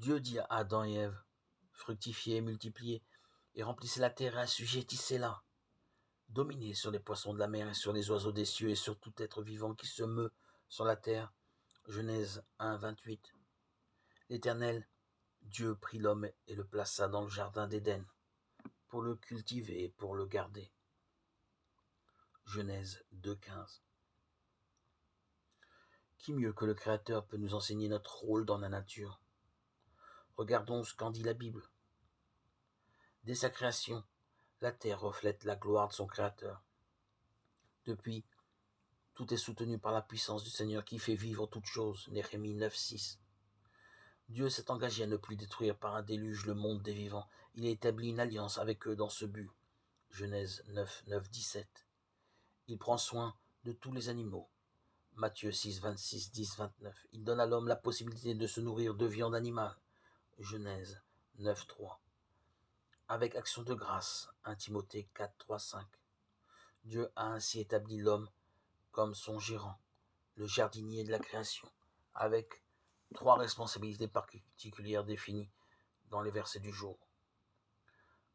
Dieu dit à Adam et Ève, fructifiez, multipliez, et remplissez la terre et assujettissez-la. Dominez sur les poissons de la mer et sur les oiseaux des cieux et sur tout être vivant qui se meut sur la terre. Genèse 1, 28. L'Éternel, Dieu prit l'homme et le plaça dans le jardin d'Éden, pour le cultiver et pour le garder. Genèse 2, 15. Qui mieux que le Créateur peut nous enseigner notre rôle dans la nature? Regardons ce qu'en dit la Bible. Dès sa création, la terre reflète la gloire de son Créateur. Depuis, tout est soutenu par la puissance du Seigneur qui fait vivre toutes choses. Néhémie 9, 6. Dieu s'est engagé à ne plus détruire par un déluge le monde des vivants. Il a établi une alliance avec eux dans ce but. Genèse 9, 9, 17. Il prend soin de tous les animaux. Matthieu 6, 26, 10, 29. Il donne à l'homme la possibilité de se nourrir de viande animale. Genèse 9, 3. Avec action de grâce. 1 Timothée 4, 3, 5. Dieu a ainsi établi l'homme comme son gérant, le jardinier de la création, avec 3 responsabilités particulières définies dans les versets du jour.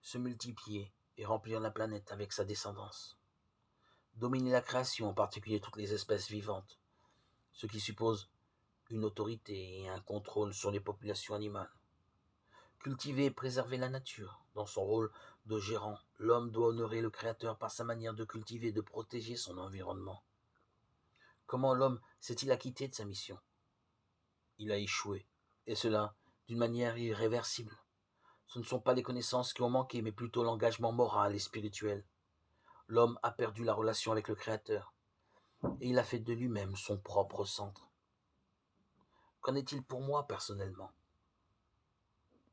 Se multiplier et remplir la planète avec sa descendance. Dominer la création, en particulier toutes les espèces vivantes, ce qui suppose une autorité et un contrôle sur les populations animales. Cultiver et préserver la nature. Dans son rôle de gérant, l'homme doit honorer le Créateur par sa manière de cultiver et de protéger son environnement. Comment l'homme s'est-il acquitté de sa mission? Il a échoué, et cela d'une manière irréversible. Ce ne sont pas les connaissances qui ont manqué, mais plutôt l'engagement moral et spirituel. L'homme a perdu la relation avec le Créateur, et il a fait de lui-même son propre centre. Qu'en est-il pour moi personnellement?